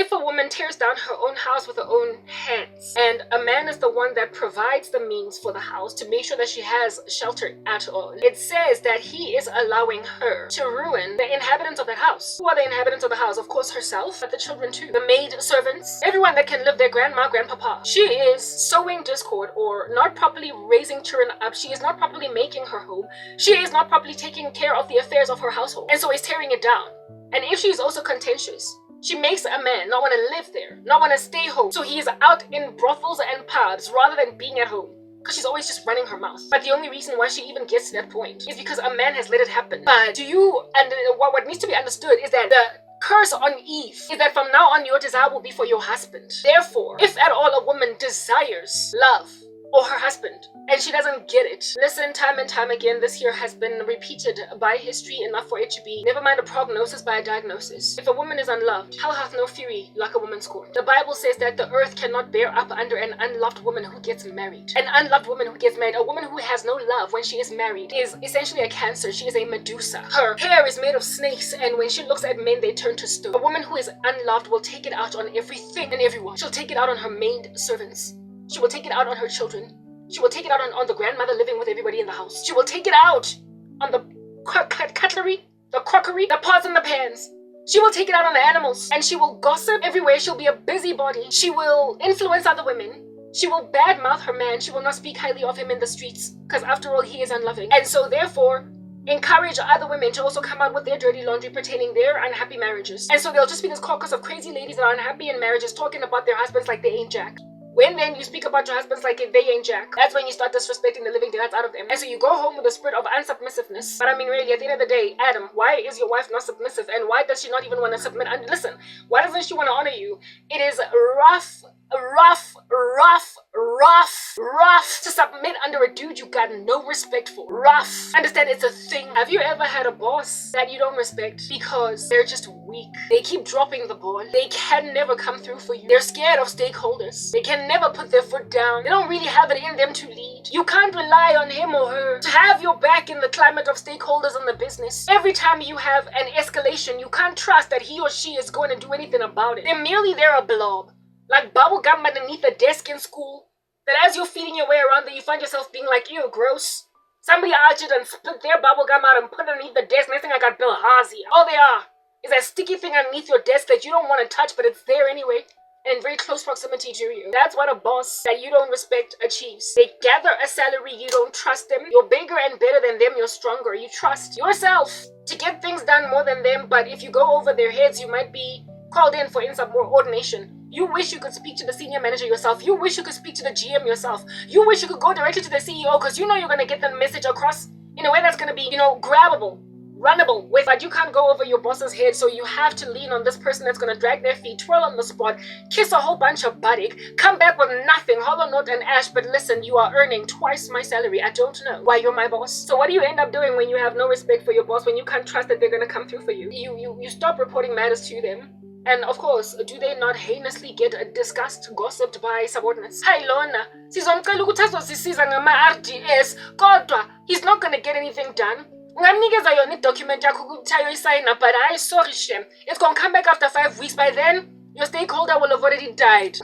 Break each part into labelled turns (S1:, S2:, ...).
S1: If a woman tears down her own house with her own hands, and a man is the one that provides the means for the house to make sure that she has shelter at all, it says that he is allowing her to ruin the inhabitants of that house. Who are the inhabitants of the house? Of course herself, but the children too. The maid servants, everyone that can live their grandma, grandpapa. She is sowing discord or not properly raising children up. She is not properly making her home. She is not properly taking care of the affairs of her household, and so is tearing it down. And if she is also contentious, she makes a man not want to live there, not want to stay home. So he is out in brothels and pubs rather than being at home, because she's always just running her mouth. But the only reason why she even gets to that point is because a man has let it happen. But what needs to be understood is that the curse on Eve is that from now on your desire will be for your husband. Therefore, if at all a woman desires love or her husband and she doesn't get it, listen, time and time again, this here has been repeated by history enough for it to be, never mind a prognosis by a diagnosis. If a woman is unloved, hell hath no fury like a woman scorned. The Bible says that the earth cannot bear up under an unloved woman who gets married. An unloved woman who gets married, a woman who has no love when she is married, is essentially a cancer. She is a Medusa. Her hair is made of snakes, and when she looks at men, they turn to stone. A woman who is unloved will take it out on everything and everyone. She'll take it out on her maid servants. She will take it out on her children. She will take it out on the grandmother living with everybody in the house. She will take it out on the cutlery, the crockery, the pots and the pans. She will take it out on the animals. And she will gossip everywhere. She'll be a busybody. She will influence other women. She will badmouth her man. She will not speak highly of him in the streets, because after all, he is unloving. And so therefore, encourage other women to also come out with their dirty laundry pertaining their unhappy marriages. And so there'll just be this caucus of crazy ladies that are unhappy in marriages talking about their husbands like they ain't jack. When then you speak about your husbands like they ain't jack, that's when you start disrespecting the living daylights out of them. And so you go home with a spirit of unsubmissiveness. But I mean, really, at the end of the day, Adam, why is your wife not submissive? And why does she not even want to submit? And listen, why doesn't she want to honor you? It is rough to submit under a dude you got no respect for. Rough. Understand, it's a thing. Have you ever had a boss that you don't respect because they're just weak? They keep dropping the ball. They can never come through for you. They're scared of stakeholders. They can never put their foot down. They don't really have it in them to lead. You can't rely on him or her to have your back in the climate of stakeholders in the business. Every time you have an escalation, you can't trust that he or she is going to do anything about it. They're a blob. Like bubble gum underneath a desk in school, that as you're feeding your way around there, you find yourself being like, ew, gross. Somebody arched and split their bubble gum out and put it underneath the desk. Next thing I got Bill Hazy. All they are is that sticky thing underneath your desk that you don't want to touch, but it's there anyway, and in very close proximity to you. That's what a boss that you don't respect achieves. They gather a salary, you don't trust them. You're bigger and better than them, you're stronger. You trust yourself to get things done more than them, but if you go over their heads, you might be called in for insubordination. You wish you could speak to the senior manager yourself. You wish you could speak to the GM yourself. You wish you could go directly to the CEO, because you know you're going to get the message across in a way that's going to be, grabbable, runnable with. But you can't go over your boss's head, so you have to lean on this person that's going to drag their feet, twirl on the spot, kiss a whole bunch of buttock, come back with nothing, hollow note and ash. But listen, you are earning twice my salary. I don't know why you're my boss. So what do you end up doing when you have no respect for your boss, when you can't trust that they're going to come through for you? You stop reporting matters to them. And of course, do they not heinously get discussed, gossiped by subordinates? Hi Lona, sizomcela ukuthi azosisiza ngama-RDS, kodwa he's not gonna get anything done. Ungamnikeza yona i-document yakho ukuthi ayoyisayina, but hayi, sorry Shem, it's gonna come back after 5 weeks. By then, your stakeholder will have already died.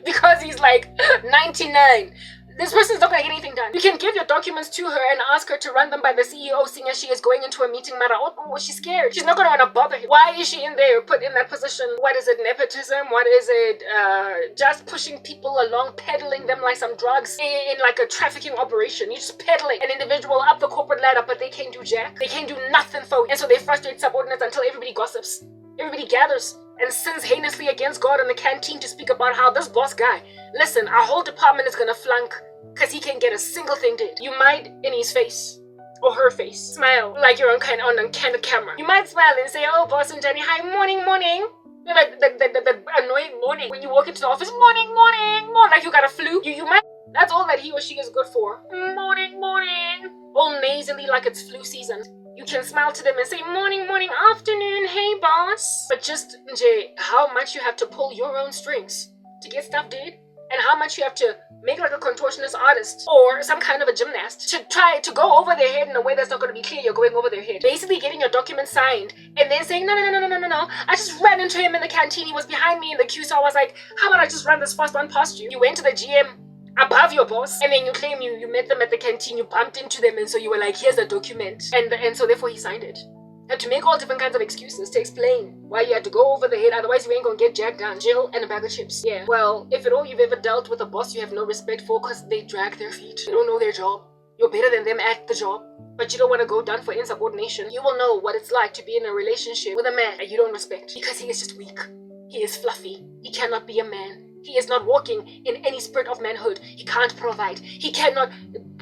S1: Because he's like 99. This person's not going to get anything done. You can give your documents to her and ask her to run them by the CEO, seeing as she is going into a meeting matter. Oh, she's scared. She's not going to want to bother him. Why is she in there, put in that position? What is it, nepotism? What is it, just pushing people along, peddling them like some drugs in like a trafficking operation? You're just peddling an individual up the corporate ladder, but they can't do jack. They can't do nothing for you. And so they frustrate subordinates until everybody gossips. Everybody gathers and sins heinously against God in the canteen to speak about how this boss guy, listen, our whole department is gonna flunk because he can't get a single thing did. You might, in his face or her face, smile like you're on candid camera. You might smile and say, oh, boss and Jenny, hi, morning. You know, like the annoying morning when you walk into the office, morning, like you got a flu. You might, that's all that he or she is good for. Morning, all nasally like it's flu season. You can smile to them and say, morning, afternoon, hey boss. But just, Jay, how much you have to pull your own strings to get stuff done, and how much you have to make like a contortionist artist or some kind of a gymnast to try to go over their head in a way that's not going to be clear you're going over their head. Basically getting your documents signed and then saying, no. I just ran into him in the canteen. He was behind me in the queue, so I was like, how about I just run this fast one past you? You went to the GM above your boss, and then you claim you met them at the canteen, you bumped into them, and so you were like, here's the document. And so therefore he signed it. And to make all different kinds of excuses to explain why you had to go over the head, otherwise you ain't gonna get jacked down, jail, and a bag of chips. Yeah, well, if at all you've ever dealt with a boss you have no respect for because they drag their feet, they don't know their job, you're better than them at the job, but you don't want to go down for insubordination, you will know what it's like to be in a relationship with a man that you don't respect because he is just weak. He is fluffy. He cannot be a man. He is not walking in any spirit of manhood. He can't provide. He cannot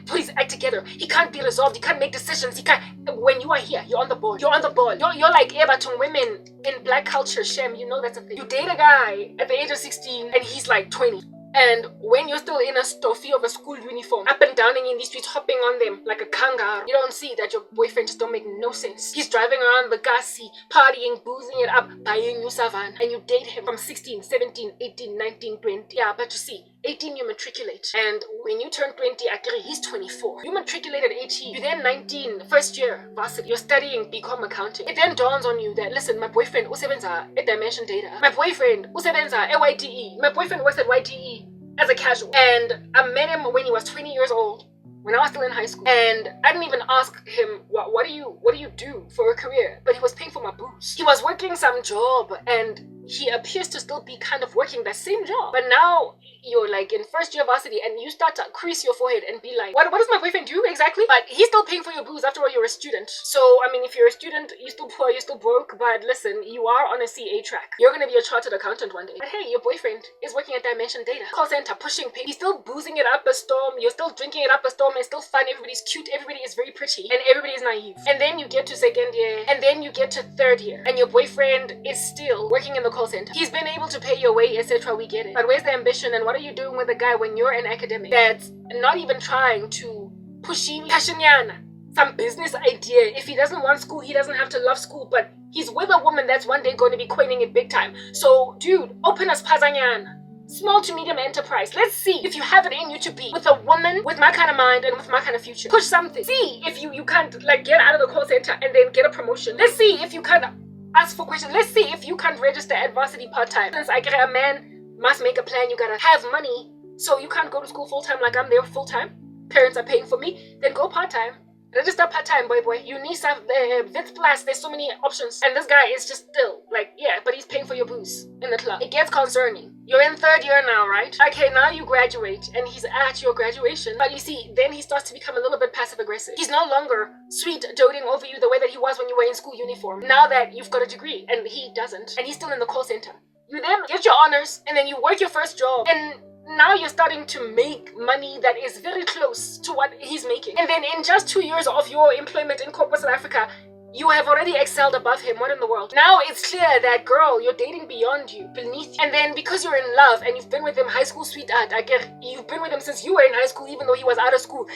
S1: put his act together. He can't be resolved. He can't make decisions. He can't. When you are here, you're on the ball. You're on the ball. You're like Ebatung women in black culture. Shem, you know that's a thing. You date a guy at the age of 16 and he's like 20. And when you're still in a stuffy of a school uniform, up and downing in these streets, hopping on them like a kangaroo, you don't see that your boyfriend just don't make no sense. He's driving around the gassy, partying, boozing it up, buying you savan, and you date him from 16, 17, 18, 19, 20. Yeah, but you see, 18 you matriculate, and when you turn 20, actually he's 24. You matriculate at 18, you then 19, first year, varsity, you're studying BCom accounting. It then dawns on you that, listen, my boyfriend usebenza at Dimension Data. My boyfriend usebenza at YTE. My boyfriend works at YTE as a casual. And I met him when he was 20 years old, when I was still in high school. And I didn't even ask him, what do you do for a career? But he was paying for my booze. He was working some job, and he appears to still be kind of working that same job. But now you're like in first year varsity and you start to crease your forehead and be like, what does my boyfriend do exactly? But he's still paying for your booze. After all, you're a student. So, I mean, if you're a student, you're still poor, you're still broke. But listen, you are on a CA track. You're going to be a chartered accountant one day. But hey, your boyfriend is working at Dimension Data. Call center, pushing pay. He's still boozing it up a storm. You're still drinking it up a storm. It's still fun. Everybody's cute. Everybody is very pretty. And everybody is naive. And then you get to second year. And then you get to third year. And your boyfriend is still working in the call center. He's been able to pay your way, etc. We get it. But where's the ambition, and what are you doing with a guy when you're an academic that's not even trying to push him some business idea? If he doesn't want school, he doesn't have to love school, but he's with a woman that's one day going to be coining it big time. So dude, open us pazanyana. Small to medium enterprise. Let's see if you have it in you to be with a woman with my kind of mind and with my kind of future. Push something. See if you can't like get out of the call center and then get a promotion. Let's see if you can't ask for questions. Let's see if you can't register at varsity part-time. Since I get a man must make a plan, you gotta have money. So you can't go to school full-time like I'm there full-time. Parents are paying for me. Then go part-time. Register part-time, boy. You need some Vits Plus. There's so many options. And this guy is just still like, yeah, but he's paying for your booze in the club. It gets concerning. You're in third year now, right? Okay, now you graduate and he's at your graduation. But you see, then he starts to become a little bit passive-aggressive. He's no longer sweet doting over you the way that he was when you were in school uniform. Now that you've got a degree and he doesn't, and he's still in the call center. You then get your honors and then you work your first job, and now you're starting to make money that is very close to what he's making. And then in just 2 years of your employment in corporate South Africa, you have already excelled above him. What in the world? Now it's clear that, girl, you're dating beyond you, beneath you. And then because you're in love and you've been with him, high school sweetheart, you've been with him since you were in high school, even though he was out of school,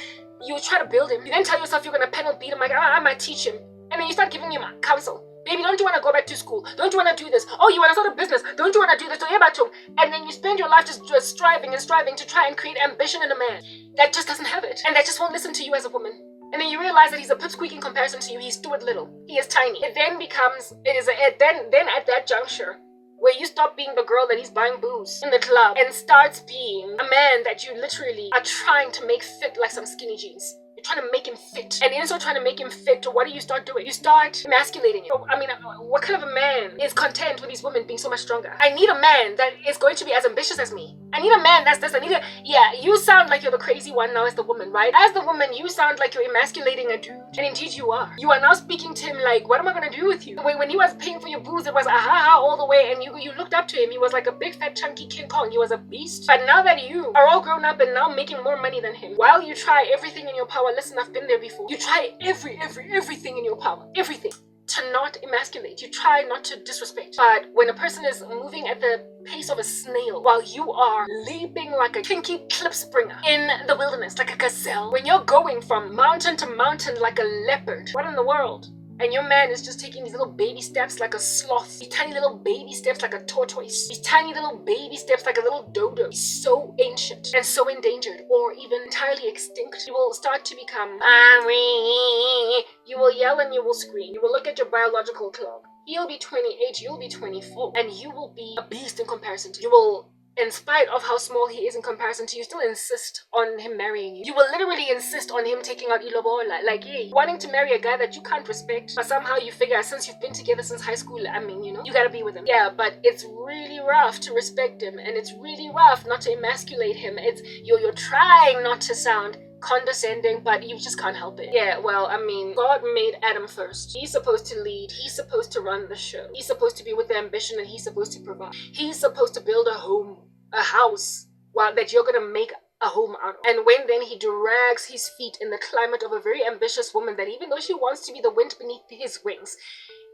S1: you try to build him. You then tell yourself you're going to penal beat him, like, I might teach him. And then you start giving him counsel. Baby, don't you want to go back to school? Don't you want to do this? Oh, you want to start a business? Don't you want to do this? And then you spend your life just striving and striving to try and create ambition in a man that just doesn't have it, and that just won't listen to you as a woman. And then you realize that he's a pipsqueak in comparison to you. He's Stuart Little. He is tiny. It then becomes, then at that juncture, where you stop being the girl that he's buying booze in the club and starts being a man that you literally are trying to make fit like some skinny jeans. You're trying to make him fit. And in so trying to make him fit, what do you start doing? You start emasculating him. I mean, what kind of a man is content with these women being so much stronger? I need a man that is going to be as ambitious as me. I need a man that's this. Yeah, you sound like you're the crazy one now as the woman, right? As the woman, you sound like you're emasculating a dude. And indeed you are. You are now speaking to him like, what am I going to do with you? When he was paying for your booze, it was aha all the way. And you looked up to him. He was like a big fat chunky King Kong. He was a beast. But now that you are all grown up and now making more money than him, while you try everything in your power, listen, I've been there before. You try everything in your power. Everything. To not emasculate. You try not to disrespect. But when a person is moving at the pace of a snail while you are leaping like a kinky clip springer in the wilderness like a gazelle, when you're going from mountain to mountain like a leopard, what in the world? And your man is just taking these little baby steps like a sloth. These tiny little baby steps like a tortoise. These tiny little baby steps like a little dodo. He's so ancient and so endangered or even entirely extinct. You will start to become Mommy. You will yell and you will scream. You will look at your biological clock. He'll be 28, you'll be 24. And you will be a beast in comparison to you. You will, in spite of how small he is in comparison to you, still insist on him marrying you. You will literally insist on him taking out ilobola. Like, hey, wanting to marry a guy that you can't respect, but somehow you figure since you've been together since high school, I mean, you know, you gotta be with him. Yeah, but it's really rough to respect him, and it's really rough not to emasculate him. It's you're trying not to sound condescending, but you just can't help it. Yeah, well, I mean, God made Adam first. He's supposed to lead. He's supposed to run the show. He's supposed to be with the ambition, and he's supposed to provide. He's supposed to build a home, a house, well, that you're gonna make a home out of. And when then he drags his feet in the climate of a very ambitious woman that even though she wants to be the wind beneath his wings,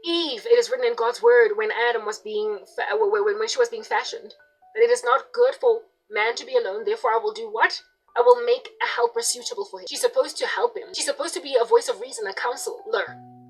S1: Eve, it is written in God's word when Adam was being, when she was being fashioned, that it is not good for man to be alone, therefore I will do what? I will make a helper suitable for him. She's supposed to help him. She's supposed to be a voice of reason, a counselor.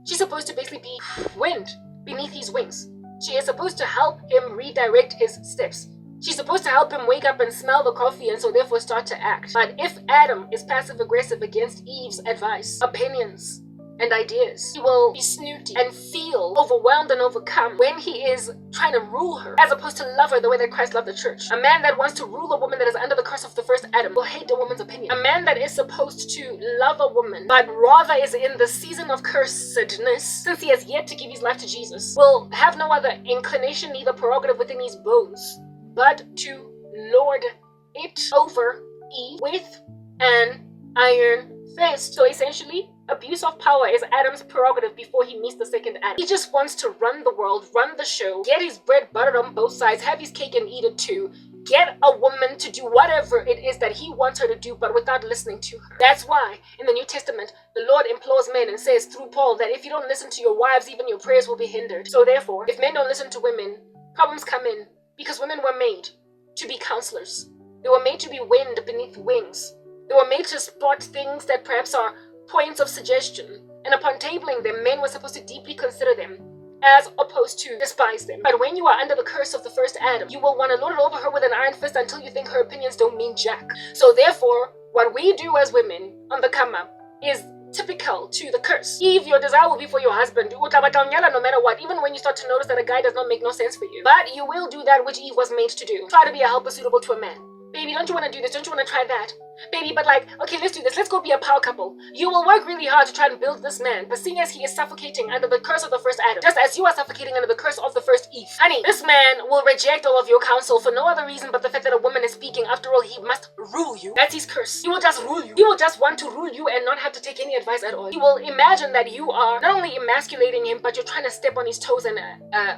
S1: She's supposed to basically be wind beneath his wings. She is supposed to help him redirect his steps. She's supposed to help him wake up and smell the coffee and so therefore start to act. But if Adam is passive-aggressive against Eve's advice, opinions, and ideas, he will be snooty and feel overwhelmed and overcome when he is trying to rule her, as opposed to love her the way that Christ loved the church. A man that wants to rule a woman that is under the curse of the first Adam will hate a woman's opinion. A man that is supposed to love a woman, but rather is in the season of cursedness, since he has yet to give his life to Jesus, will have no other inclination, neither prerogative within his bones, but to lord it over Eve with an iron fist. So essentially, abuse of power is Adam's prerogative before he meets the second Adam. He just wants to run the world, run the show, get his bread buttered on both sides, have his cake and eat it too, get a woman to do whatever it is that he wants her to do, but without listening to her. That's why in the New Testament, the Lord implores men and says through Paul that if you don't listen to your wives, even your prayers will be hindered. So therefore, if men don't listen to women, problems come in, because women were made to be counselors. They were made to be wind beneath wings. They were made to spot things that perhaps are points of suggestion, and upon tabling them, men were supposed to deeply consider them as opposed to despise them. But when you are under the curse of the first Adam, you will want to lord it over her with an iron fist until you think her opinions don't mean jack. So therefore, what we do as women on the come up is typical to the curse. Eve, your desire will be for your husband, no matter what, even when you start to notice that a guy does not make no sense for you. But you will do that which Eve was made to do. Try to be a helper suitable to a man. Baby, don't you want to do this? Don't you want to try that? Baby, but like, okay, let's do this. Let's go be a power couple. You will work really hard to try and build this man, but seeing as he is suffocating under the curse of the first Adam, just as you are suffocating under the curse of the first Eve, honey, this man will reject all of your counsel for no other reason but the fact that a woman is speaking. After all, he must rule you. That's his curse. He will just rule you. He will just want to rule you and not have to take any advice at all. He will imagine that you are not only emasculating him, but you're trying to step on his toes and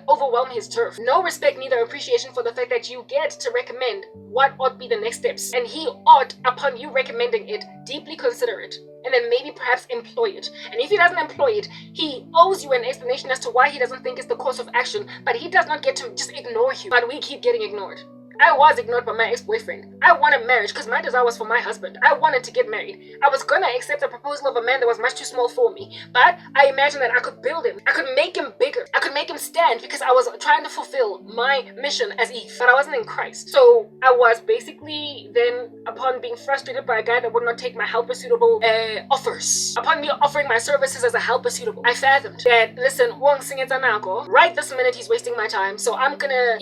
S1: overwhelm his turf. No respect, neither appreciation for the fact that you get to recommend what ought be the next steps. And he ought, upon you recommending it, deeply consider it, and then maybe perhaps employ it. And if he doesn't employ it, he owes you an explanation as to why he doesn't think it's the course of action, but he does not get to just ignore you. But we keep getting ignored. I was ignored by my ex-boyfriend. I wanted marriage because my desire was for my husband. I wanted to get married. I was gonna accept a proposal of a man that was much too small for me, but I imagined that I could build him. I could make him bigger. I could make him stand because I was trying to fulfill my mission as Eve, but I wasn't in Christ. So I was basically then, upon being frustrated by a guy that would not take my helper suitable offers, upon me offering my services as a helper suitable, I fathomed that, listen, right this minute he's wasting my time, so I'm gonna,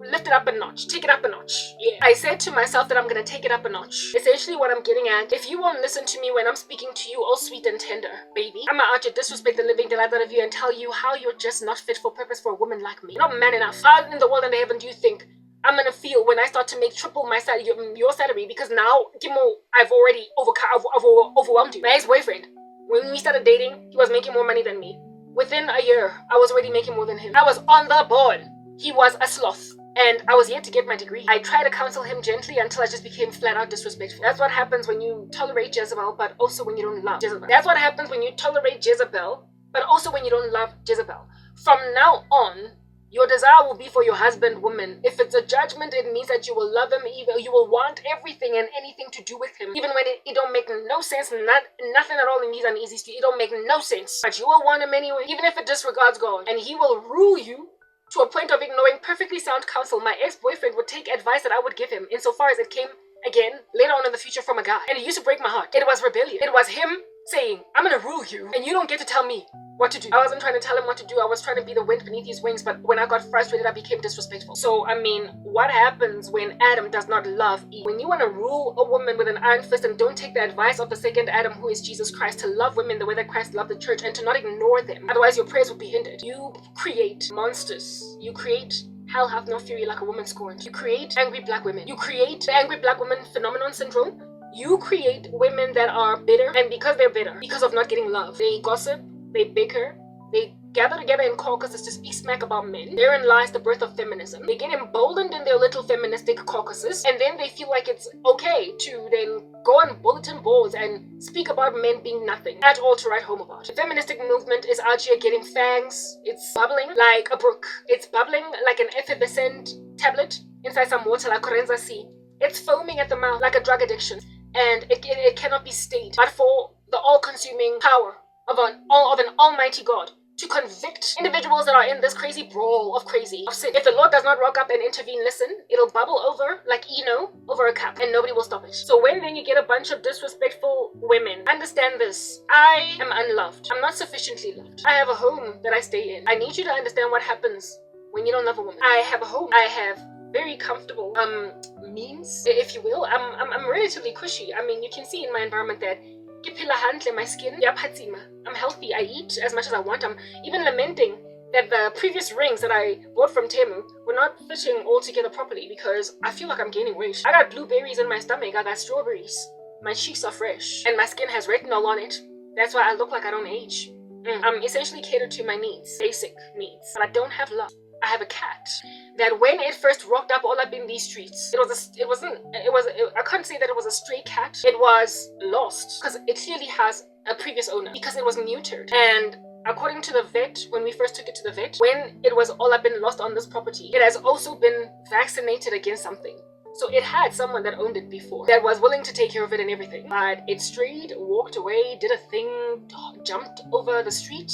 S1: lift it up a notch, take it up a notch. Yeah. I said to myself that I'm gonna take it up a notch. Essentially what I'm getting at, if you won't listen to me when I'm speaking to you all sweet and tender, baby, I'm gonna out you disrespect the living delight out of you and tell you how you're just not fit for purpose for a woman like me. You're not man enough. How in the world and heaven do you think I'm gonna feel when I start to make triple my salary, your salary, because now, I've already overwhelmed you. My ex-boyfriend, when we started dating, he was making more money than me. Within a year, I was already making more than him. I was on the board. He was a sloth. And I was yet to get my degree. I tried to counsel him gently until I just became flat out disrespectful. That's what happens when you tolerate Jezebel, but also when you don't love Jezebel. That's what happens when you tolerate Jezebel, but also when you don't love Jezebel. From now on, Your desire will be for your husband, woman. If it's a judgment, it means that you will love him, even you will want everything and anything to do with him, even when it don't make no sense, nothing at all in these uneasy street. It don't make no sense. But you will want him anyway, even if it disregards God. And he will rule you to a point of ignoring perfectly sound counsel. My ex-boyfriend would take advice that I would give him, insofar as it came, again, later on in the future from a guy. And it used to break my heart. It was rebellion. It was him saying, I'm gonna rule you, and you don't get to tell me what to do. I wasn't trying to tell him what to do. I was trying to be the wind beneath his wings, but when I got frustrated, I became disrespectful. So, I mean, what happens when Adam does not love Eve? When you want to rule a woman with an iron fist and don't take the advice of the second Adam, who is Jesus Christ, to love women the way that Christ loved the church and to not ignore them, otherwise your prayers will be hindered. You create monsters. You create hell hath no fury like a woman scorned. You create angry black women. You create the angry black woman phenomenon syndrome. You create women that are bitter, and because they're bitter, because of not getting love, they gossip, they bicker, they gather together in caucuses to speak smack about men. Therein lies the birth of feminism. They get emboldened in their little feministic caucuses, and then they feel like it's okay to then go on bulletin boards and speak about men being nothing at all to write home about. The feministic movement is out here getting fangs. It's bubbling like a brook. It's bubbling like an effervescent tablet inside some water like Corenza Sea. It's foaming at the mouth like a drug addiction, and it cannot be stayed. But for the all-consuming power of an almighty God to convict individuals that are in this crazy brawl of crazy, of sin. If the Lord does not rock up and intervene, listen, it'll bubble over like Eno over a cup, and nobody will stop it. So when then you get a bunch of disrespectful women, understand this. I am unloved. I'm not sufficiently loved. I have a home that I stay in. I need you to understand what happens when you don't love a woman. I have a home. I have very comfortable means, if you will. I'm relatively cushy. I mean, you can see in my environment that my skin, I'm healthy, I eat as much as I want. I'm even lamenting that the previous rings that I bought from Temu were not fitting all together properly because I feel like I'm gaining weight. I got blueberries in my stomach, I got strawberries. My cheeks are fresh, and my skin has retinol on it. That's why I look like I don't age. I'm essentially catered to my needs, basic needs, but I don't have love. I have a cat that when it first rocked up all up in these streets, I can't say that it was a stray cat. It was lost because it clearly has a previous owner because it was neutered. And according to the vet, when we first took it to the vet, when it was all up and lost on this property, it has also been vaccinated against something. So it had someone that owned it before that was willing to take care of it and everything. But it strayed, walked away, did a thing, jumped over the street,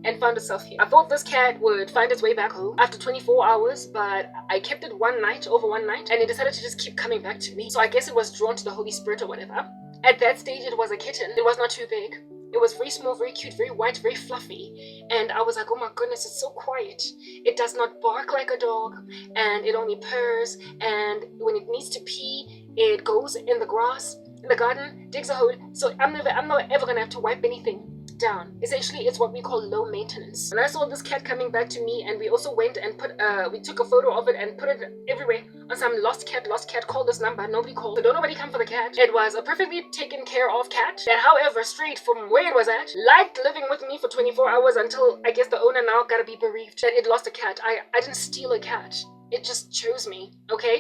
S1: and found itself here. I thought this cat would find its way back home after 24 hours, but I kept it over one night, and it decided to just keep coming back to me. So I guess it was drawn to the Holy Spirit or whatever. At that stage, it was a kitten. It was not too big. It was very small, very cute, very white, very fluffy. And I was like, oh my goodness, it's so quiet. It does not bark like a dog, and it only purrs, and when it needs to pee, it goes in the grass, in the garden, digs a hole. So I'm not ever gonna have to wipe anything down. Essentially, it's what we call low maintenance. When I saw this cat coming back to me, and we also went and we took a photo of it and put it everywhere on some lost cat, call this number, nobody called. So don't nobody come for the cat. It was a perfectly taken care of cat that, however, strayed from where it was at, liked living with me for 24 hours until I guess the owner now gotta be bereaved that it lost a cat. I didn't steal a cat. It just chose me, okay?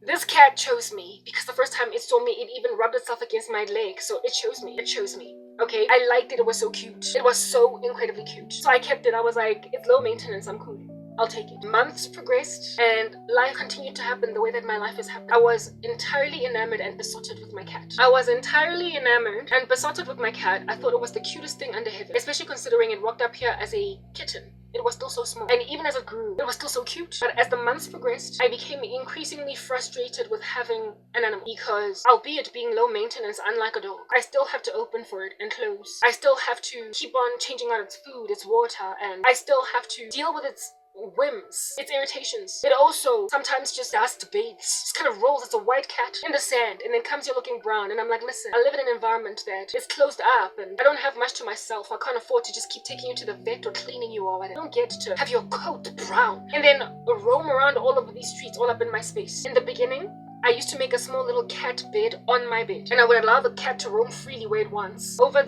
S1: This cat chose me because the first time it saw me, it even rubbed itself against my leg. So it chose me. It chose me. Okay, I liked it. It was so cute. It was so incredibly cute. So I kept it. I was like, it's low maintenance. I'm cool. I'll take it. Months progressed and life continued to happen the way that my life is happening. I was entirely enamored and besotted with my cat. I was entirely enamored and besotted with my cat. I thought it was the cutest thing under heaven, especially considering it walked up here as a kitten. It was still so small. And even as it grew, it was still so cute. But as the months progressed, I became increasingly frustrated with having an animal because, albeit being low maintenance, unlike a dog, I still have to open for it and close. I still have to keep on changing out its food, its water, and I still have to deal with its whims, its irritations. It also sometimes just dust bathes, just kind of rolls as a white cat in the sand and then comes here looking brown, and I'm like, listen, I live in an environment that is closed up and I don't have much to myself. I can't afford to just keep taking you to the vet or cleaning you or whatever. I don't get to have your coat brown and then roam around all over these streets all up in my space. In the beginning, I used to make a small little cat bed on my bed, and I would allow the cat to roam freely where it wants. Over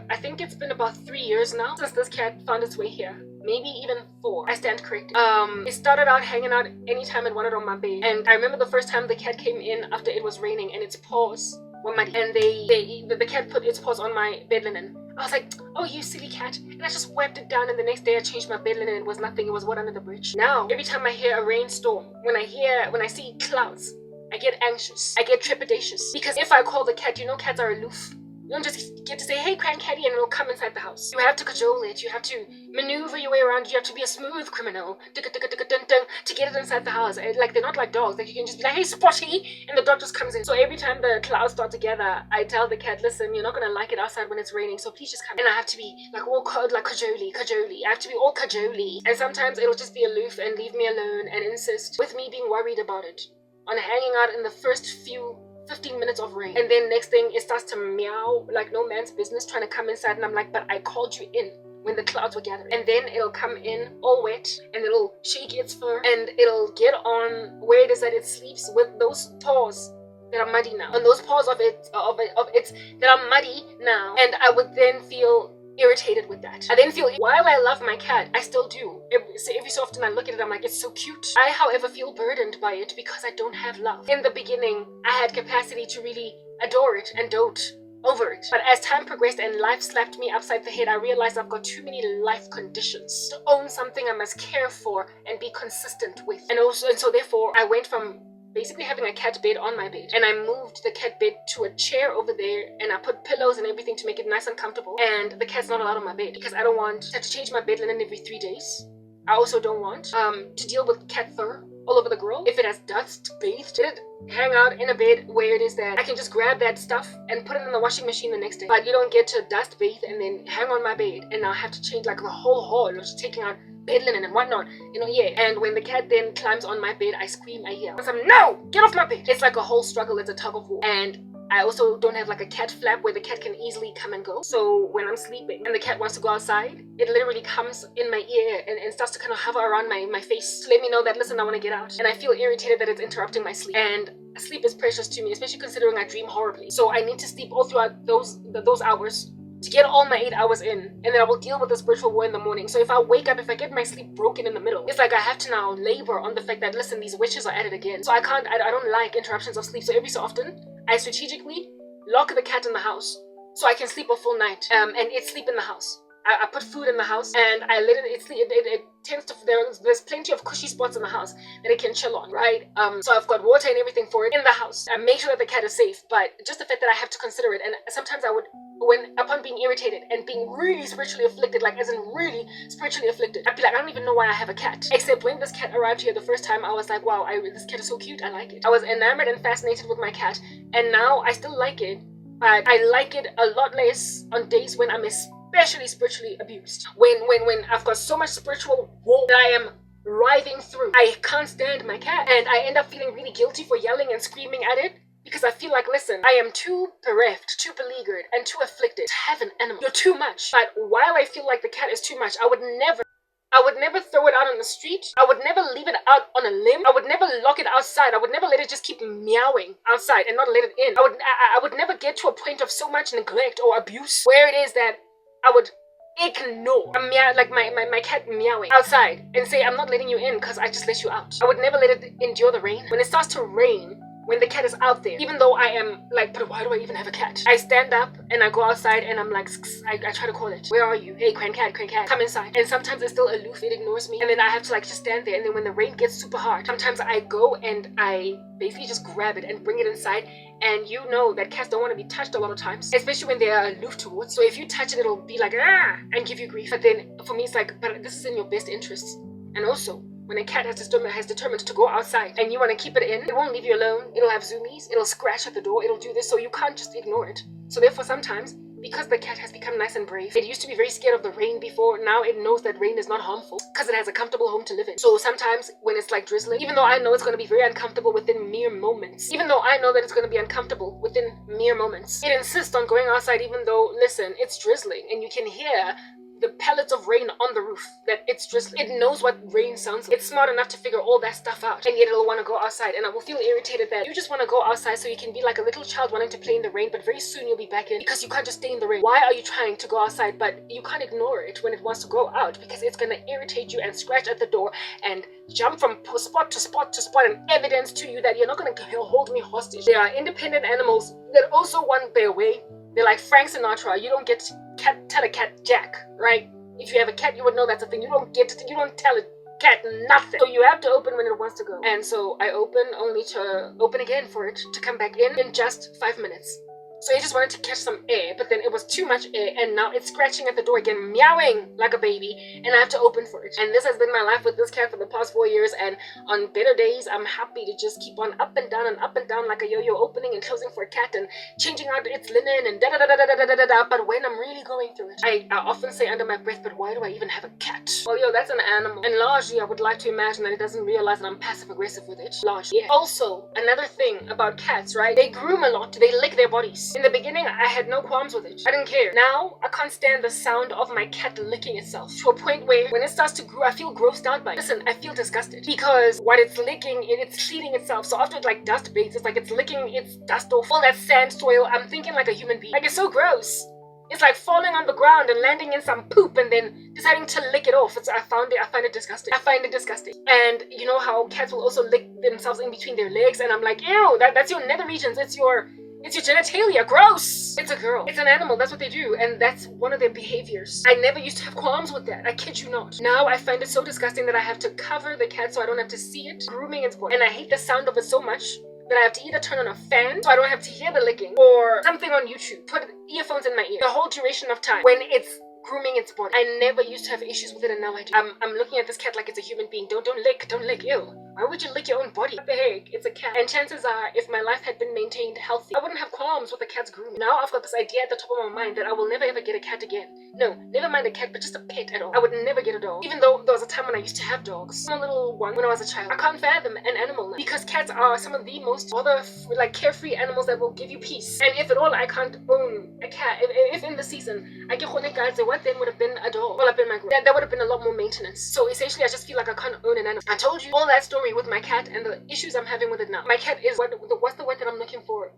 S1: I think it's been about 3 years now since this cat found its way here. Maybe even 4. I stand corrected. It started out hanging out anytime it wanted on my bed, and I remember the first time the cat came in after it was raining, and its paws were muddy, and the cat put its paws on my bed linen. I was like, oh, you silly cat. And I just wiped it down, and the next day I changed my bed linen and it was nothing. It was water under the bridge. Now, every time I hear a rainstorm, when I see clouds, I get anxious. I get trepidatious. Because if I call the cat, you know cats are aloof. You don't just get to say, hey, cranky, and it'll come inside the house. You have to cajole it. You have to maneuver your way around. You have to be a smooth criminal to get it inside the house. Like, they're not like dogs. Like, you can just be like, hey, Spotty, and the dog just comes in. So every time the clouds start together, I tell the cat, listen, you're not going to like it outside when it's raining, so please just come. And I have to be like all like cajole. I have to be all cajole. And sometimes it'll just be aloof and leave me alone and insist with me being worried about it, on hanging out in the first few 15 minutes of rain. And then next thing, it starts to meow like no man's business, trying to come inside, and I'm like, but I called you in when the clouds were gathering. And then it'll come in all wet, and it'll shake its fur, and it'll get on where it is that it sleeps with those paws that are muddy now, and those paws of its that are muddy now. And I would then feel irritated with that. I then feel, while I love my cat, I still do. Every so often I look at it, I'm like, it's so cute. I, however, feel burdened by it because I don't have love. In the beginning, I had capacity to really adore it and dote over it. But as time progressed and life slapped me upside the head, I realized I've got too many life conditions to own something I must care for and be consistent with. And so therefore, I went from basically having a cat bed on my bed, and I moved the cat bed to a chair over there, and I put pillows and everything to make it nice and comfortable. And the cat's not allowed on my bed because I don't want to have to change my bed linen every 3 days. I also don't want to deal with cat fur all over the grill. If it has dust bathed, let it hang out in a bed where it is that I can just grab that stuff and put it in the washing machine the next day. But you don't get to dust bathe and then hang on my bed, and I'll have to change like the whole hall, just taking out bed linen and whatnot, and when the cat then climbs on my bed, I scream, I yell, I'm, no, get off my bed. It's like a whole struggle. It's a tug of war. And I also don't have like a cat flap where the cat can easily come and go. So when I'm sleeping and the cat wants to go outside, it literally comes in my ear and starts to kind of hover around my face to let me know that, listen, I want to get out. And I feel irritated that it's interrupting my sleep. And sleep is precious to me, especially considering I dream horribly. So I need to sleep all throughout those hours to get all my 8 hours in, and then I will deal with the spiritual war in the morning. So if I wake up, if I get my sleep broken in the middle, it's like I have to now labor on the fact that, listen, these witches are at it again. So I don't like interruptions of sleep. So every so often, I strategically lock the cat in the house so I can sleep a full night, and it sleep in the house. I put food in the house, and I let it sleep. It tends to, there's plenty of cushy spots in the house that it can chill on, right? So I've got water and everything for it in the house. I make sure that the cat is safe, but just the fact that I have to consider it, and sometimes I would, upon being irritated and being really spiritually afflicted, like as in really spiritually afflicted, I'd be like, I don't even know why I have a cat. Except when this cat arrived here the first time, I was like, wow, this cat is so cute, I like it. I was enamored and fascinated with my cat, and now I still like it, but I like it a lot less on days when I'm especially spiritually abused. When I've got so much spiritual war that I am writhing through, I can't stand my cat, and I end up feeling really guilty for yelling and screaming at it, because I feel like, listen, I am too bereft, too beleaguered, and too afflicted to have an animal. You're too much. But while I feel like the cat is too much, I would never throw it out on the street. I would never leave it out on a limb. I would never lock it outside. I would never let it just keep meowing outside and not let it in. I would never get to a point of so much neglect or abuse where it is that I would ignore my cat meowing outside and say, I'm not letting you in because I just let you out. I would never let it endure the rain. When it starts to rain, when the cat is out there, even though I am like, but why do I even have a cat? I stand up and I go outside and I'm like, I try to call it. Where are you? Hey, crank cat, come inside. And sometimes it's still aloof, it ignores me. And then I have to like just stand there. And then when the rain gets super hard, sometimes I go and I basically just grab it and bring it inside. And you know that cats don't want to be touched a lot of times, especially when they are aloof towards. So if you touch it, it'll be like, ah, and give you grief. But then for me, it's like, but this is in your best interests. And also, when a cat has determined to go outside and you want to keep it in, it won't leave you alone. It'll have zoomies, it'll scratch at the door, it'll do this, so you can't just ignore it. So therefore sometimes, because the cat has become nice and brave, it used to be very scared of the rain before, now it knows that rain is not harmful because it has a comfortable home to live in. So sometimes when it's like drizzling, even though I know it's going to be very uncomfortable within mere moments, it insists on going outside even though, listen, it's drizzling and you can hear the pellets of rain on the roof, that it's drizzling. It knows what rain sounds like. It's smart enough to figure all that stuff out, and yet it'll want to go outside. And I will feel irritated that you just want to go outside so you can be like a little child wanting to play in the rain, but very soon you'll be back in because you can't just stay in the rain. Why are you trying to go outside, but you can't ignore it when it wants to go out, because it's going to irritate you and scratch at the door and jump from spot to spot to spot and evidence to you that you're not going to hold me hostage. There are independent animals that also want their way, They're like Frank Sinatra. You don't get to tell a cat jack, right? If you have a cat, you would know that's a thing. You don't tell a cat nothing. So you have to open when it wants to go. And so I open only to open again for it to come back in just 5 minutes. So it just wanted to catch some air, but then it was too much air, and now it's scratching at the door again, meowing like a baby, and I have to open for it. And this has been my life with this cat for the past 4 years, and on better days, I'm happy to just keep on up and down like a yo-yo, opening and closing for a cat, and changing out its linen, and da-da-da-da-da-da-da-da. But when I'm really going through it, I often say under my breath, but why do I even have a cat? Well, yo, that's an animal. And largely, I would like to imagine that it doesn't realize that I'm passive-aggressive with it. Largely, yeah. Also, another thing about cats, right? They groom a lot. They lick their bodies. In the beginning, I had no qualms with it. I didn't care. Now, I can't stand the sound of my cat licking itself to a point where when it starts to grow, I feel grossed out by it. Listen, I feel disgusted because what it's licking, it's cleaning itself. So after it like dust bathes, it's like it's licking its dust off all that sand soil. I'm thinking like a human being. Like, it's so gross. It's like falling on the ground and landing in some poop and then deciding to lick it off. I find it disgusting. I find it disgusting. And you know how cats will also lick themselves in between their legs, and I'm like, ew, that's your nether regions. It's your genitalia. Gross. It's a girl. It's an animal. That's what they do. And that's one of their behaviors. I never used to have qualms with that. I kid you not. Now I find it so disgusting that I have to cover the cat so I don't have to see it grooming its body. And I hate the sound of it so much that I have to either turn on a fan so I don't have to hear the licking, or something on YouTube. Put earphones in my ear the whole duration of time when it's grooming its body. I never used to have issues with it, and now I do. I'm looking at this cat like it's a human being. Don't lick. Ew. Why would you lick your own body? What the heck? It's a cat. And chances are, if my life had been maintained healthy, I wouldn't have qualms with a cat's grooming. Now I've got this idea at the top of my mind that I will never ever get a cat again. No, never mind a cat, but just a pet at all. I would never get a dog. Even though there was a time when I used to have dogs. I'm a little one when I was a child. I can't fathom an animal now, because cats are some of the most carefree animals that will give you peace. And if at all I can't own a cat, if in the season I get what then would have been a dog? Well, I've been my group. That would have been a lot more maintenance. So essentially, I just feel like I can't own an animal. I told you all that story with my cat and the issues I'm having with it now. My cat is what's the word that I'm looking for?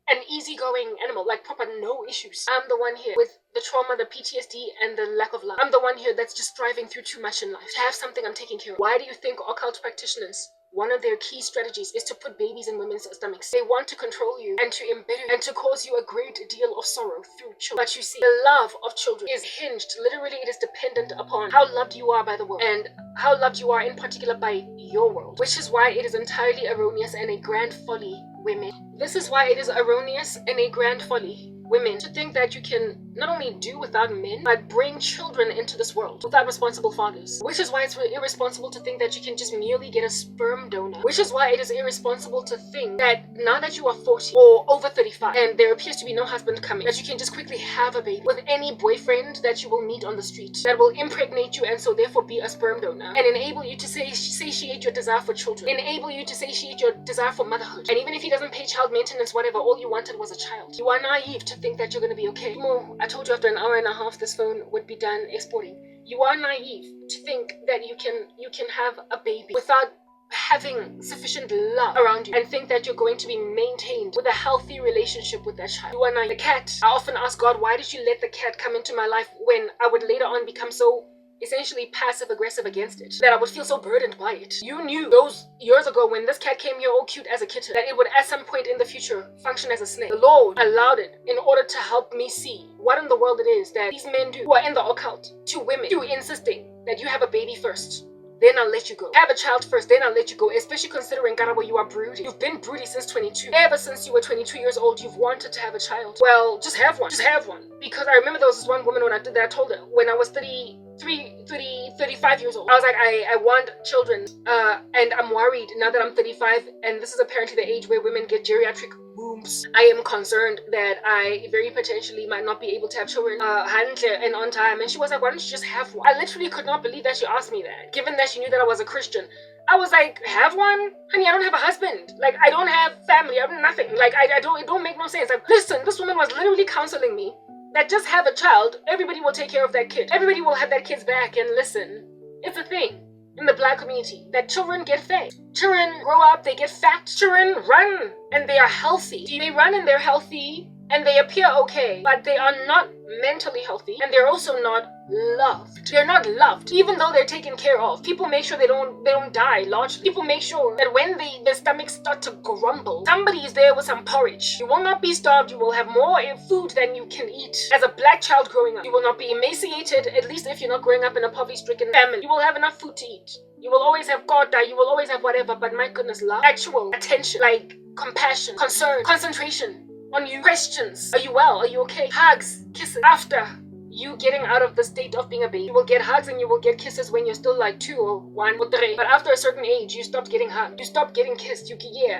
S1: An easygoing animal, like proper no issues. I'm the one here with the trauma, the PTSD, and the lack of love. I'm the one here that's just striving through too much in life. To have something I'm taking care of. Why do you think occult practitioners, one of their key strategies is to put babies in women's stomachs? They want to control you and to embitter you and to cause you a great deal of sorrow through children. But you see, the love of children is hinged, literally it is dependent upon how loved you are by the world, and how loved you are in particular by your world. Which is why it is entirely erroneous and a grand folly, women. This is why it is erroneous and a grand folly, women, to think that you can not only do without men, but bring children into this world without responsible fathers. Which is why it's irresponsible to think that you can just merely get a sperm donor. Which is why it is irresponsible to think that now that you are 40 or over 35 and there appears to be no husband coming, that you can just quickly have a baby with any boyfriend that you will meet on the street that will impregnate you and so therefore be a sperm donor and enable you to satiate your desire for children, enable you to satiate your desire for motherhood. And even if he doesn't pay child maintenance, whatever, all you wanted was a child. You are naive to think that you're going to be okay. I told you after an hour and a half this phone would be done exporting. You are naive to think that you can have a baby without having sufficient love around you and think that you're going to be maintained with a healthy relationship with that child. You are naive. The cat, I often ask God, why did you let the cat come into my life when I would later on become so essentially passive aggressive against it, that I would feel so burdened by it? You knew those years ago when this cat came here all cute as a kitten that it would at some point in the future function as a snake. The Lord allowed it in order to help me see what in the world it is that these men do who are in the occult to women, through insisting that you have a baby first, then I'll let you go. Have a child first, then I'll let you go. Especially considering, Karabo, you are broody. You've been broody since 22. Ever since you were 22 years old, you've wanted to have a child. Well, just have one. Just have one. Because I remember there was this one woman when I did that, I told her when I was 35 years old. I was like, I want children. And I'm worried now that I'm 35, and this is apparently the age where women get geriatric wombs. I am concerned that I very potentially might not be able to have children and on time. And she was like, why don't you just have one? I literally could not believe that she asked me that, given that she knew that I was a Christian. I was like, have one? Honey, I don't have a husband. Like, I don't have family. I have nothing. Like, it don't make no sense. Like, listen, this woman was literally counseling me that just have a child, everybody will take care of that kid. Everybody will have that kid's back. And listen, it's a thing in the black community that children get fat. Children grow up, they get fat. Children run and they are healthy. They run and they're healthy and they appear okay, but they are not mentally healthy and they're also not loved. They're not loved, even though they're taken care of. People make sure they don't die largely. People make sure that when their stomachs start to grumble, somebody is there with some porridge. You will not be starved. You will have more food than you can eat. As a black child growing up, you will not be emaciated, at least if you're not growing up in a poverty-stricken family. You will have enough food to eat. You will always have God, you will always have whatever, but my goodness, love, actual attention, like compassion, concern, concentration on you, questions. Are you well? Are you okay? Hugs, kisses. After you getting out of the state of being a baby, you will get hugs and you will get kisses when you're still like 2 or 1 or 3. But after a certain age, you stop getting hugged. You stop getting kissed.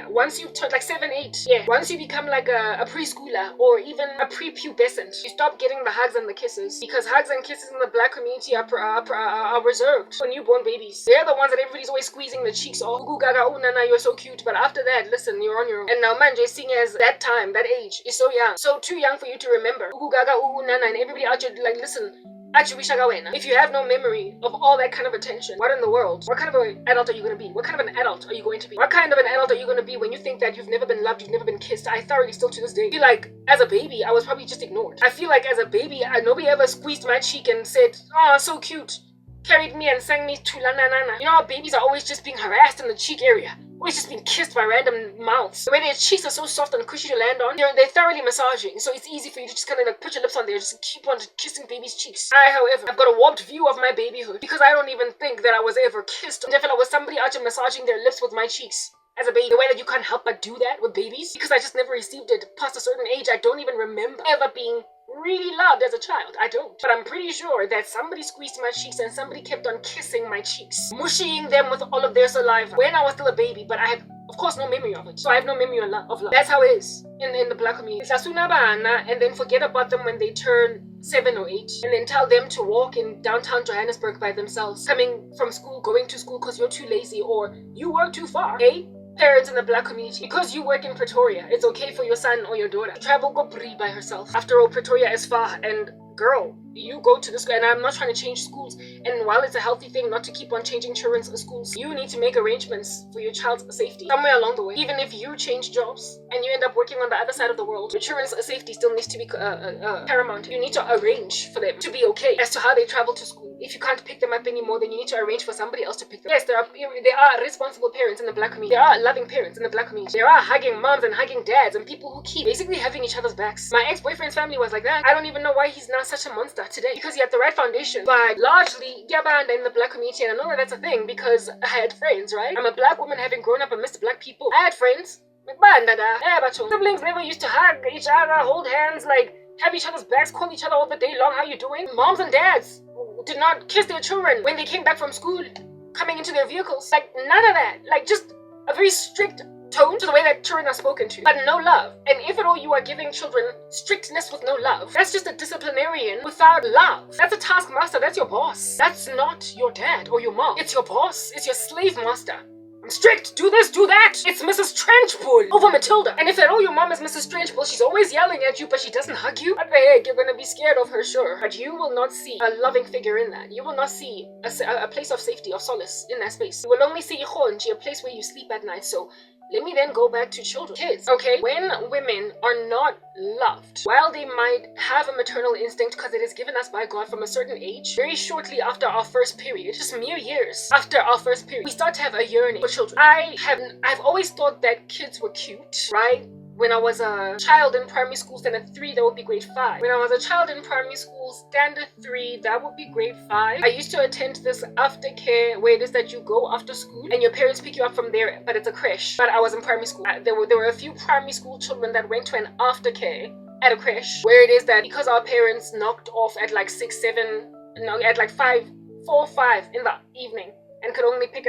S1: Once you turn like 7, 8, once you become like a preschooler or even a prepubescent, you stop getting the hugs and the kisses, because hugs and kisses in the black community are reserved for newborn babies. They're the ones that everybody's always squeezing the cheeks off. Ooh, gaga, oh, nana, you're so cute. But after that, listen, you're on your own. And now, manje, seeing as that time, that age is so young, so too young for you to remember. Ooh, gaga, ooh, nana, and everybody out there like, listen, if you have no memory of all that kind of attention, what in the world? What kind of an adult are you going to be? What kind of an adult are you going to be? What kind of an adult are you going to be when you think that you've never been loved, you've never been kissed? I thoroughly still to this day feel like as a baby, I was probably just ignored. I feel like as a baby, nobody ever squeezed my cheek and said, oh, so cute. Carried me and sang me to la na na na. You know how babies are always just being harassed in the cheek area? Always just being kissed by random mouths. The way their cheeks are so soft and cushy to land on, they're thoroughly massaging, so it's easy for you to just kind of like put your lips on there, just keep on kissing baby's cheeks. However, I've got a warped view of my babyhood, because I don't even think that I was ever kissed. And if I was somebody out there massaging their lips with my cheeks as a baby, the way that you can't help but do that with babies, because I just never received it past a certain age. I don't even remember ever being really loved as a child. I don't. But I'm pretty sure that somebody squeezed my cheeks and somebody kept on kissing my cheeks, mushing them with all of their saliva when I was still a baby, but I had, of course, no memory of it. So I have no memory of love. That's how it is in the black community. And then forget about them when they turn 7 or 8, and then tell them to walk in downtown Johannesburg by themselves, coming from school, going to school because you're too lazy or you work too far. Okay? Parents in the black community, because you work in Pretoria, it's okay for your son or your daughter to travel go Brie by herself. After all, Pretoria is far, and girl, you go to the school, and I'm not trying to change schools, and while it's a healthy thing not to keep on changing children's schools, you need to make arrangements for your child's safety somewhere along the way. Even if you change jobs and you end up working on the other side of the world, your children's safety still needs to be paramount. You need to arrange for them to be okay as to how they travel to school. If you can't pick them up anymore, then you need to arrange for somebody else to pick them. Yes, there are responsible parents in the black community. There are loving parents in the black community. There are hugging moms and hugging dads and people who keep basically having each other's backs. My ex-boyfriend's family was like that. I don't even know why he's now such a monster today, because he had the right foundation. But largely, in the black community, and I know that that's a thing because I had friends, right? I'm a black woman having grown up amidst black people. I had friends. Siblings never used to hug each other, hold hands, like have each other's backs, call each other all the day long, how you doing? Moms and dads did not kiss their children when they came back from school, coming into their vehicles. Like, none of that. Like, just a very strict tone to the way that children are spoken to, but no love. And if at all you are giving children strictness with no love, that's just a disciplinarian without love. That's a taskmaster. That's your boss. That's not your dad or your mom. It's your boss. It's your slave master. I'm strict, do this, do that. It's Mrs. Trenchbull over Matilda. And if at all your mom is Mrs. Trenchbull, she's always yelling at you, but she doesn't hug you. What the heck, you're gonna be scared of her, sure. But you will not see a loving figure in that. You will not see a place of safety, of solace in that space. You will only see Ihonji, a place where you sleep at night. So let me then go back to children. Kids, okay? When women are not loved, while they might have a maternal instinct because it is given us by God from a certain age, very shortly after our first period, just mere years after our first period, we start to have a yearning for children. I've always thought that kids were cute, right? When I was a child in primary school, standard 3, that would be grade 5. When I was a child in primary school, standard 3, that would be grade 5. I used to attend this aftercare where it is that you go after school and your parents pick you up from there, but it's a creche. But I was in primary school. There were a few primary school children that went to an aftercare at a creche where it is that because our parents knocked off at like 6, 7, no, at like 5, 4, 5 in the evening, and could only pick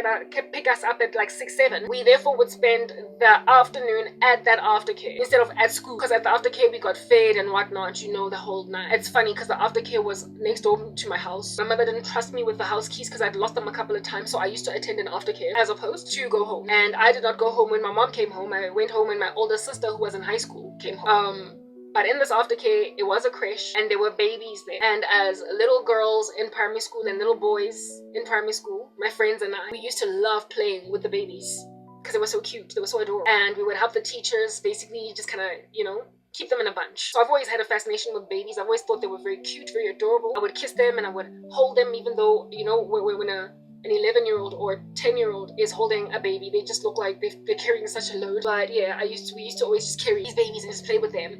S1: us up at like 6, 7. We therefore would spend the afternoon at that aftercare instead of at school, because at the aftercare we got fed and whatnot, you know, the whole night. It's funny because the aftercare was next door to my house. My mother didn't trust me with the house keys because I'd lost them a couple of times, so I used to attend an aftercare as opposed to go home. And I did not go home when my mom came home. I went home when my older sister, who was in high school, came home. But in this aftercare, it was a creche and there were babies there. And as little girls in primary school and little boys in primary school, my friends and I, we used to love playing with the babies because they were so cute, they were so adorable. And we would help the teachers basically just kind of, you know, keep them in a bunch. So I've always had a fascination with babies. I've always thought they were very cute, very adorable. I would kiss them and I would hold them, even though, you know, when an 11-year-old or 10-year-old is holding a baby, they just look like they're carrying such a load. But yeah, we used to always just carry these babies and just play with them,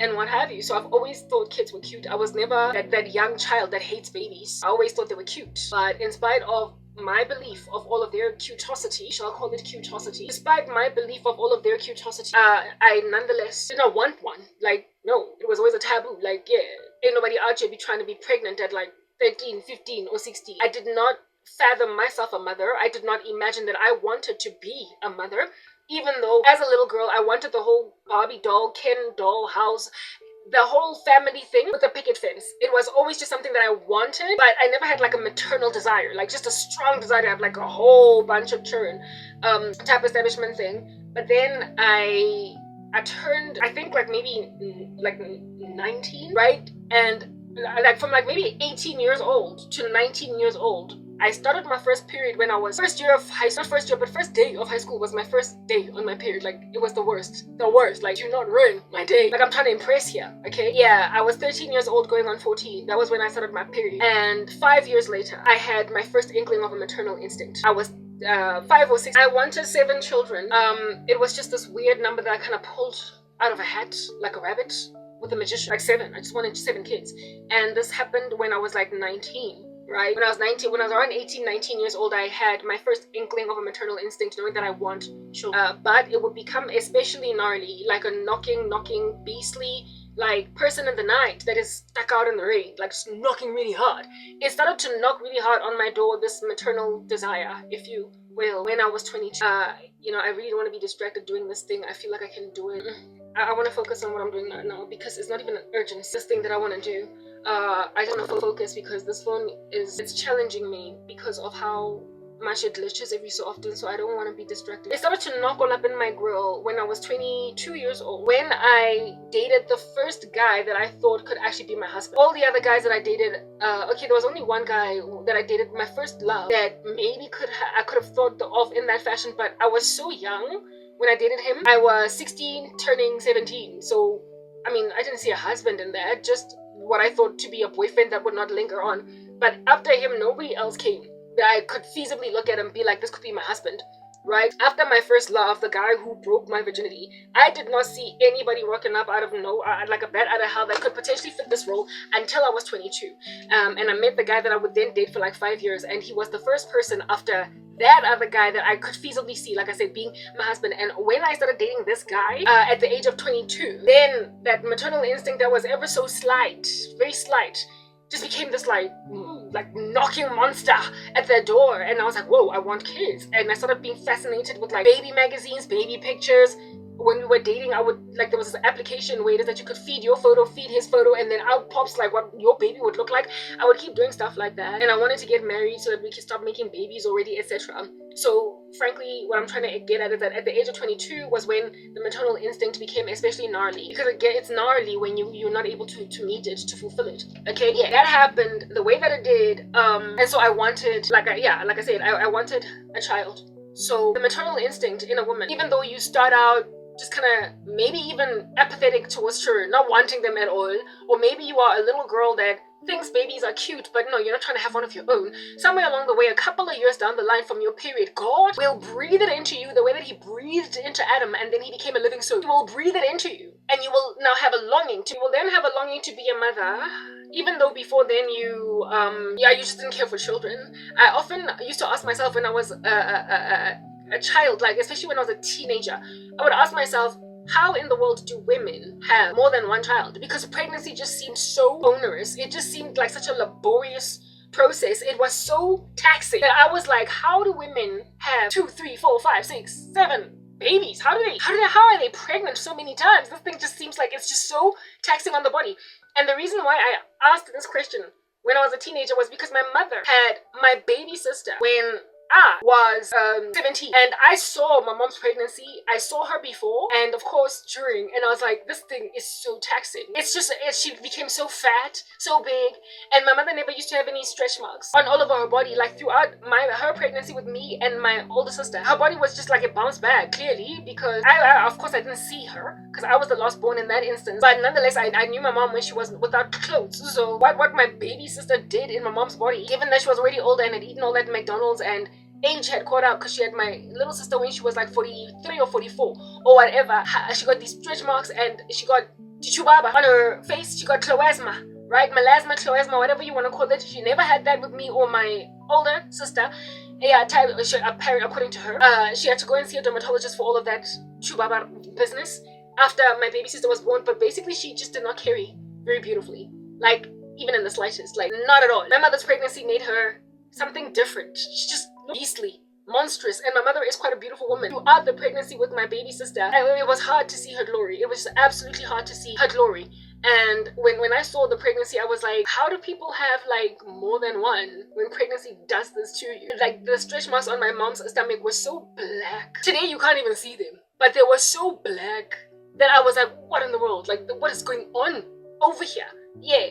S1: and what have you. So I've always thought kids were cute. I was never that young child that hates babies. I always thought they were cute. But in spite of my belief of all of their cutosity, shall I call it cutosity? Despite my belief of all of their cutosity, I nonetheless did not want one. Like, no, it was always a taboo. Like, yeah, ain't nobody out here be trying to be pregnant at like 13, 15, or 16. I did not fathom myself a mother. I did not imagine that I wanted to be a mother, even though as a little girl I wanted the whole Barbie doll, Ken doll house, the whole family thing with the picket fence. It was always just something that I wanted, but I never had like a maternal desire, like just a strong desire to have like a whole bunch of children, type establishment thing. But then I turned, I think like maybe like 19, right? And like from like maybe 18 years old to 19 years old, I started my first period when I was first day of high school was my first day on my period. Like, it was the worst. Like, do not ruin my day. Like, I'm trying to impress here, okay? Yeah, I was 13 years old going on 14. That was when I started my period. And 5 years later, I had my first inkling of a maternal instinct. I was 5 or 6. I wanted 7 children. It was just this weird number that I kind of pulled out of a hat, like a rabbit with a magician. Like 7. I just wanted 7 kids. And this happened when I was like 19. Right? When I was around 18, 19 years old, I had my first inkling of a maternal instinct, knowing that I want children. But it would become especially gnarly, like a knocking, beastly, like person in the night that is stuck out in the rain, like just knocking really hard. It started to knock really hard on my door, this maternal desire, if you will, when I was 22. You know, I really don't want to be distracted doing this thing. I feel like I can do it. I want to focus on what I'm doing right now because it's not even an urgent. It's this thing that I want to do. I just want to focus because this phone it's challenging me because of how much it glitches every so often, so I don't want to be distracted. It started to knock all up in my grill when I was 22 years old, when I dated the first guy that I thought could actually be my husband. All the other guys that I dated, okay, there was only one guy that I dated, my first love, that maybe I could have thought of in that fashion, but I was so young when I dated him. I was 16 turning 17, so I mean, I didn't see a husband in that, just what I thought to be a boyfriend that would not linger on. But after him, nobody else came that I could feasibly look at and be like, this could be my husband, right? After my first love, the guy who broke my virginity, I did not see anybody working up out of like a bat out of hell that could potentially fit this role until I was 22. And I met the guy that I would then date for like 5 years, and he was the first person after that other guy that I could feasibly see, like I said, being my husband. And when I started dating this guy at the age of 22, then that maternal instinct that was ever so slight, very slight, just became this like knocking monster at the door. And I was like, whoa, I want kids. And I started being fascinated with like baby magazines, baby pictures. When we were dating, I would like, there was this application where it is that you could feed your photo, feed his photo, and then out pops like what your baby would look like. I would keep doing stuff like that, and I wanted to get married so that we could stop making babies already, etc. So frankly, what I'm trying to get at is that at the age of 22 was when the maternal instinct became especially gnarly, because again, it's gnarly when you're not able to meet it, to fulfill it. Okay, yeah, that happened the way that it did, and so I wanted, like I said, I wanted a child. So the maternal instinct in a woman, even though you start out just kind of maybe even apathetic towards children, not wanting them at all, or maybe you are a little girl that thinks babies are cute, but no, you're not trying to have one of your own. Somewhere along the way, a couple of years down the line from your period, God will breathe it into you the way that he breathed into Adam, and then he became a living soul. He will breathe it into you, and you will now have a longing to, you will then have a longing to be a mother, even though before then you just didn't care for children. I often used to ask myself when I was a child, like especially when I was a teenager, I would ask myself, how in the world do women have more than one child? Because pregnancy just seemed so onerous. It just seemed like such a laborious process. It was so taxing that I was like, how do women have 2, 3, 4, 5, 6, 7 babies? How are they pregnant so many times? This thing just seems like it's just so taxing on the body. And the reason why I asked this question when I was a teenager was because my mother had my baby sister when I was 17 and I saw my mom's pregnancy. I saw her before and of course during, and I was like, this thing is so taxing. It's just, she became so fat, so big, and my mother never used to have any stretch marks on all over her body. Like throughout her pregnancy with me and my older sister, her body was just like it bounced back, clearly, because I of course I didn't see her because I was the last born in that instance, but nonetheless I knew my mom when she was without clothes. So what my baby sister did in my mom's body, given that she was already older and had eaten all that McDonald's and age had caught up, because she had my little sister when she was like 43 or 44 or whatever, she got these stretch marks and she got chubaba on her face. She got cloasma, right? Melasma, cloasma, whatever you want to call it. She never had that with me or my older sister. Yeah, according to her, she had to go and see a dermatologist for all of that chubaba business after my baby sister was born. But basically she just did not carry very beautifully, like even in the slightest, like not at all. My mother's pregnancy made her something different. She just looked beastly, monstrous, and my mother is quite a beautiful woman. Throughout the pregnancy with my baby sister, it was hard to see her glory. It was absolutely hard to see her glory. And when I saw the pregnancy, I was like, how do people have like more than one when pregnancy does this to you? Like the stretch marks on my mom's stomach were so black. Today you can't even see them, but they were so black that I was like, what in the world? Like, what is going on over here? Yeah.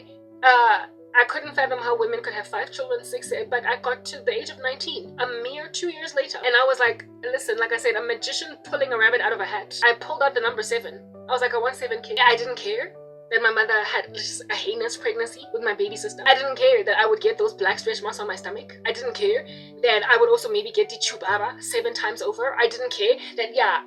S1: I couldn't fathom how women could have 5 children, 6, but I got to the age of 19, a mere 2 years later, and I was like, listen, like I said, a magician pulling a rabbit out of a hat. I pulled out the number 7. I was like, I want 7 kids. I didn't care that my mother had just a heinous pregnancy with my baby sister. I didn't care that I would get those black stretch marks on my stomach. I didn't care that I would also maybe get the chubaba 7 times over. I didn't care that, yeah,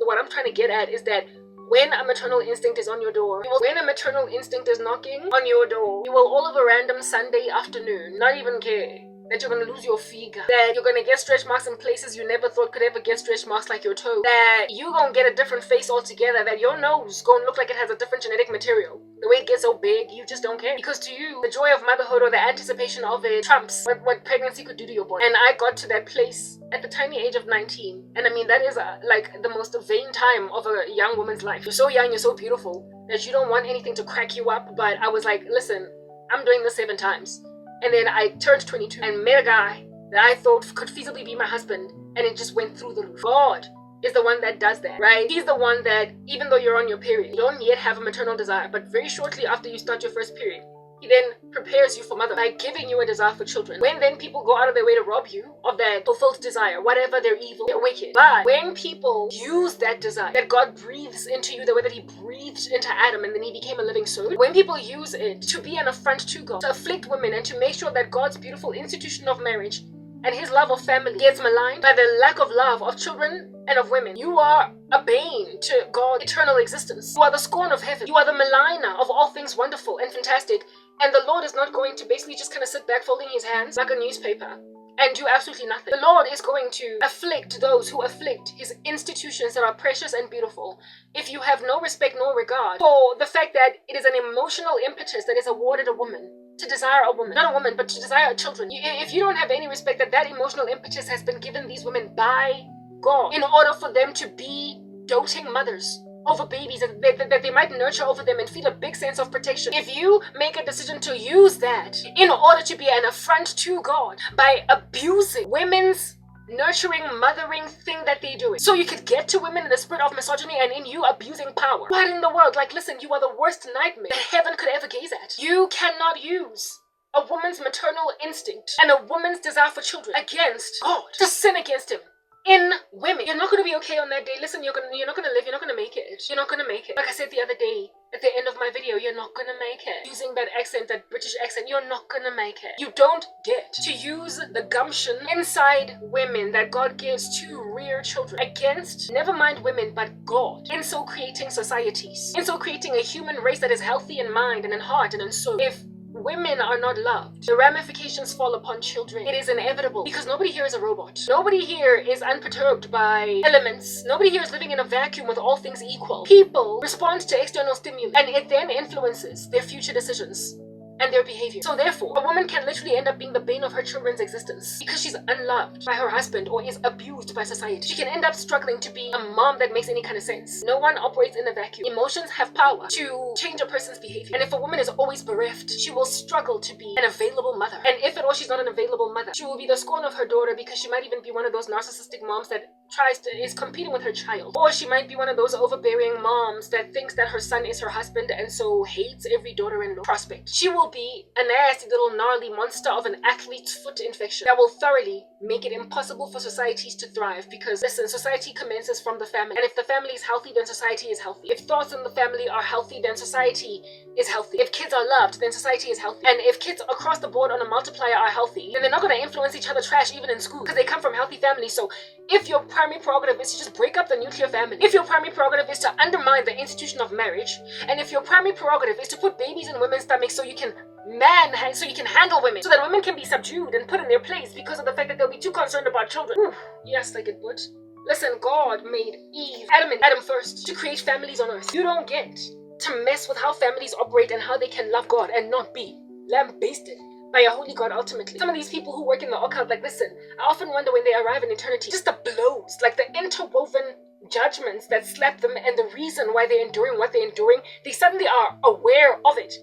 S1: what I'm trying to get at is that when a maternal instinct is on your door, when a maternal instinct is knocking on your door, you will all of a random Sunday afternoon not even care that you're going to lose your figure, that you're going to get stretch marks in places you never thought could ever get stretch marks, like your toe, that you're going to get a different face altogether, that your nose going to look like it has a different genetic material. The way it gets so big, you just don't care. Because to you, the joy of motherhood or the anticipation of it trumps what pregnancy could do to your body. And I got to that place at the tiny age of 19. And I mean, that is like the most vain time of a young woman's life. You're so young, you're so beautiful, that you don't want anything to crack you up. But I was like, listen, I'm doing this 7 times. And then I turned 22 and met a guy that I thought could feasibly be my husband, and it just went through the roof. God is the one that does that, right? He's the one that, even though you're on your period, you don't yet have a maternal desire, but very shortly after you start your first period, he then prepares you for motherhood by giving you a desire for children. When then people go out of their way to rob you of that fulfilled desire, whatever, they're evil, they're wicked. But when people use that desire that God breathes into you, the way that he breathed into Adam and then he became a living soul, when people use it to be an affront to God, to afflict women, and to make sure that God's beautiful institution of marriage and his love of family gets maligned by the lack of love of children and of women, you are a bane to God's eternal existence. You are the scorn of heaven. You are the maligner of all things wonderful and fantastic. And the Lord is not going to basically just kind of sit back folding his hands like a newspaper and do absolutely nothing. The Lord is going to afflict those who afflict his institutions that are precious and beautiful. If you have no respect nor regard for the fact that it is an emotional impetus that is awarded a woman to desire a woman, not a woman, but to desire children. If you don't have any respect that emotional impetus has been given these women by God in order for them to be doting mothers over babies that they might nurture over them and feel a big sense of protection. If you make a decision to use that in order to be an affront to God by abusing women's nurturing, mothering thing that they do, so you could get to women in the spirit of misogyny and in you abusing power, what in the world? Like, listen, you are the worst nightmare that heaven could ever gaze at. You cannot use a woman's maternal instinct and a woman's desire for children against God, to sin against him in women. You're not going to be okay on that day. Listen, you're not going to live. You're not going to make it. You're not going to make it. Like I said the other day at the end of my video, you're not going to make it. Using that accent, that British accent, you're not going to make it. You don't get to use the gumption inside women that God gives to rear children against, never mind women, but God, in so creating societies, in so creating a human race that is healthy in mind and in heart and in soul. If women are not loved, the ramifications fall upon children. It is inevitable, because nobody here is a robot. Nobody here is unperturbed by elements. Nobody here is living in a vacuum with all things equal. People respond to external stimuli, and it then influences their future decisions. and their behavior. So therefore, a woman can literally end up being the bane of her children's existence because she's unloved by her husband or is abused by society. She can end up struggling to be a mom that makes any kind of sense. No one operates in a vacuum. Emotions have power to change a person's behavior. And if a woman is always bereft, she will struggle to be an available mother. And if at all she's not an available mother, she will be the scorn of her daughter because she might even be one of those narcissistic moms that is competing with her child. Or she might be one of those overbearing moms that thinks that her son is her husband and so hates every daughter-in-law prospect. She will be a nasty little gnarly monster of an athlete's foot infection that will thoroughly make it impossible for societies to thrive because, listen, society commences from the family. And if the family is healthy, then society is healthy. If thoughts in the family are healthy, then society is healthy. If kids are loved, then society is healthy. And if kids across the board on a multiplier are healthy, then they're not going to influence each other trash even in school because they come from healthy families. So if your primary prerogative is to just break up the nuclear family, if your primary prerogative is to undermine the institution of marriage, and if your primary prerogative is to put babies in women's stomachs so you can handle women, so that women can be subdued and put in their place because of the fact that they'll be too concerned about children. Whew, yes, like it would. Listen, God made Adam first to create families on earth. You don't get to mess with how families operate and how they can love God and not be lambasted by a holy God ultimately. Some of these people who work in the occult, like, listen, I often wonder when they arrive in eternity, just the blows, like the interwoven judgments that slap them and the reason why they're enduring what they're enduring, they suddenly are aware of it.